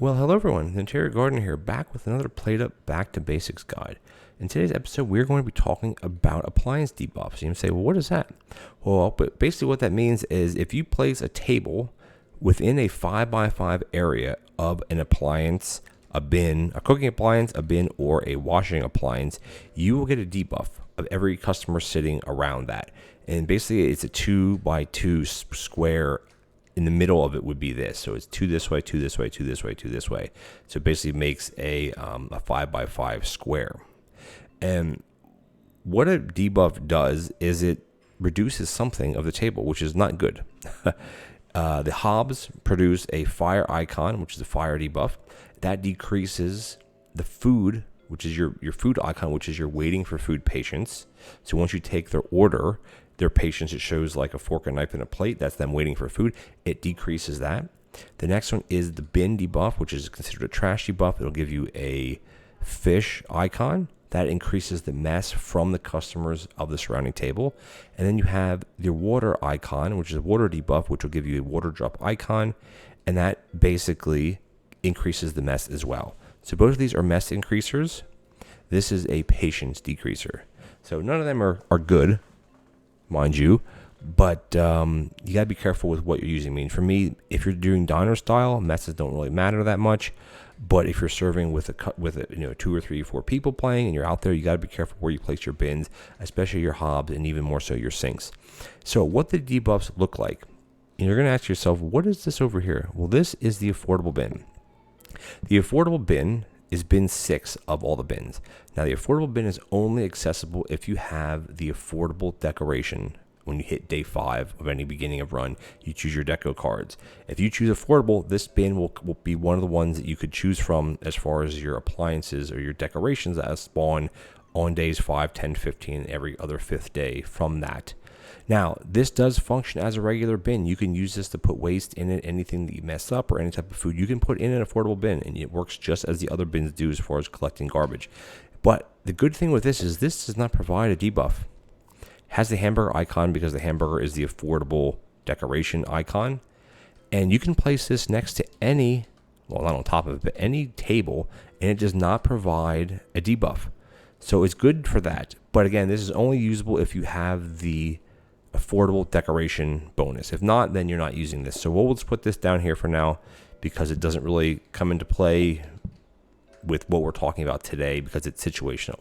Well, hello everyone, TheOntarioGardener here, back with another PlateUp Back to Basics guide. In today's episode, we're going to be talking about appliance debuffs. You can say, well, what is that? Well, but basically what that means is if you place a table within a 5x5 area of an appliance, a bin, a cooking appliance, a bin, or a washing appliance, you will get a debuff of every customer sitting around that. And basically it's a 2x2 square. In the middle of it would be this. So it's two this way, two this way, two this way, two this way. So it basically makes a 5x5 square. And what a debuff does is it reduces something of the table, which is not good. The hobs produce a fire icon, which is a fire debuff. That decreases the food, which is your food icon, which is your waiting for food patients. So once you take their order, their patience, it shows like a fork, a knife, and a plate. That's them waiting for food. It decreases that. The next one is the bin debuff, which is considered a trash debuff. It'll give you a fish icon. That increases the mess from the customers of the surrounding table. And then you have your water icon, which is a water debuff, which will give you a water drop icon. And that basically increases the mess as well. So both of these are mess increasers. This is a patience decreaser. So none of them are good, mind you, but you gotta be careful with what you're using. I mean, for me, if you're doing diner style, messes don't really matter that much. But if you're serving with a 2 or 3 or 4 people playing and you're out there, you gotta be careful where you place your bins, especially your hobs and even more so your sinks. So what the debuffs look like, and you're gonna ask yourself, what is this over here? Well, this is the affordable bin. The affordable bin is bin 6 of all the bins. Now, the affordable bin is only accessible if you have the affordable decoration. When you hit day 5 of any beginning of run, you choose your deco cards. If you choose affordable, this bin will be one of the ones that you could choose from as far as your appliances or your decorations that spawn on days 5, 10, 15, every other 5th day from that. Now, this does function as a regular bin. You can use this to put waste in it, anything that you mess up or any type of food. You can put in an affordable bin, and it works just as the other bins do as far as collecting garbage. But the good thing with this is this does not provide a debuff. It has the hamburger icon because the hamburger is the affordable decoration icon. And you can place this next to any, well, not on top of it, but any table, and it does not provide a debuff. So it's good for that. But again, this is only usable if you have the affordable decoration bonus. If not, then you're not using this. So we'll just put this down here for now because it doesn't really come into play with what we're talking about today because it's situational.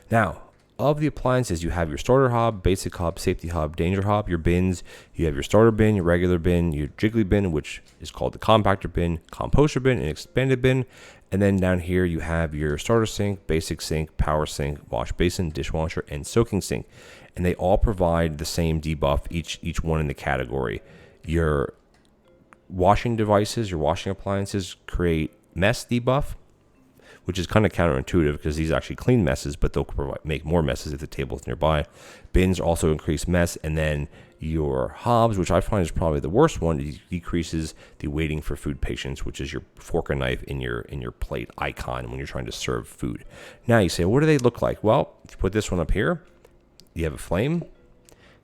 Now, of the appliances, you have your starter hob, basic hob, safety hob, danger hob, your bins. You have your starter bin, your regular bin, your jiggly bin, which is called the compactor bin, composter bin, and expanded bin. And then down here, you have your starter sink, basic sink, power sink, wash basin, dishwasher, and soaking sink. And they all provide the same debuff, each one in the category. Your washing devices, your washing appliances create mess debuff, which is kind of counterintuitive because these actually clean messes, but they'll make more messes if the table's nearby. Bins also increase mess, and then your hobs, which I find is probably the worst one, it decreases the waiting for food patience, which is your fork and knife in your plate icon when you're trying to serve food. Now you say, what do they look like? Well, if you put this one up here, you have a flame.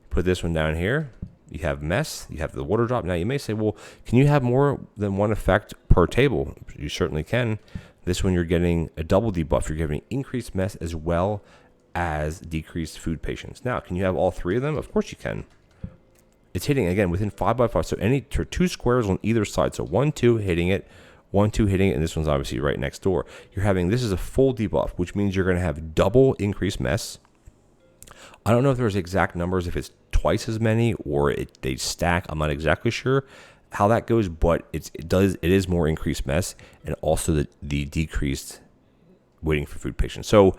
Put this one down here, you have mess, you have the water drop. Now you may say, well, can you have more than one effect per table? You certainly can. This one you're getting a double debuff. You're getting increased mess as well as decreased food patience. Now, can you have all 3 of them? Of course you can. It's hitting, again, within 5x5. So any 2 squares on either side. So 1, 2 hitting it, 1, 2 hitting it, and this one's obviously right next door. You're having, this is a full debuff, which means you're going to have double increased mess. I don't know if there's exact numbers, if it's twice as many or they stack. I'm not exactly sure how that goes, but it is more increased mess and also the decreased waiting for food patience. So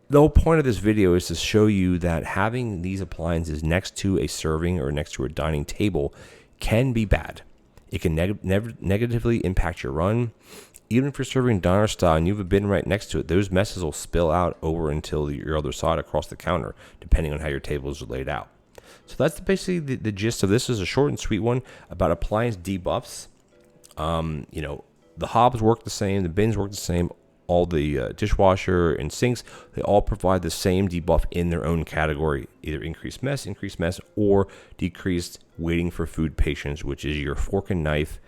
the whole point of this video is to show you that having these appliances next to a serving or next to a dining table can be bad. It can negatively impact your run. Even if you're serving diner style and you have a bin right next to it, those messes will spill out over until your other side across the counter, depending on how your tables are laid out. So that's basically the gist of this. Is a short and sweet one about appliance debuffs. The hobs work the same, the bins work the same, all the dishwasher and sinks, they all provide the same debuff in their own category, either increased mess, or decreased waiting for food patience, which is your fork and knife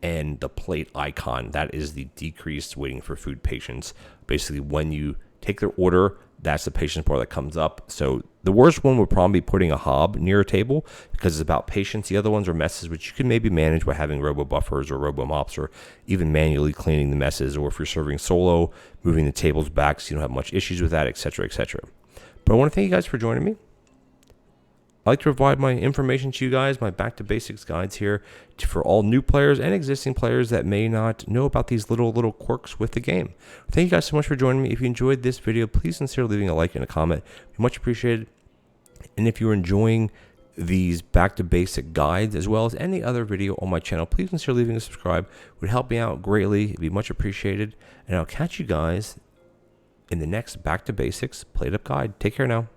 and the plate icon. That is the decreased waiting for food patients. Basically, when you take their order, that's the patience bar that comes up. So the worst one would probably be putting a hob near a table because it's about patience. The other ones are messes, which you can maybe manage by having robo buffers or robo mops, or even manually cleaning the messes. Or if you're serving solo, moving the tables back so you don't have much issues with that, etc., etc. But I want to thank you guys for joining me. I like to provide my information to you guys, my back to basics guides here for all new players and existing players that may not know about these little quirks with the game. Thank you guys so much for joining me. If you enjoyed this video, please consider leaving a like and a comment. It'd be much appreciated. And if you're enjoying these back to basic guides as well as any other video on my channel, please consider leaving a subscribe. It would help me out greatly. It'd be much appreciated. And I'll catch you guys in the next back to basics PlateUp guide. Take care now.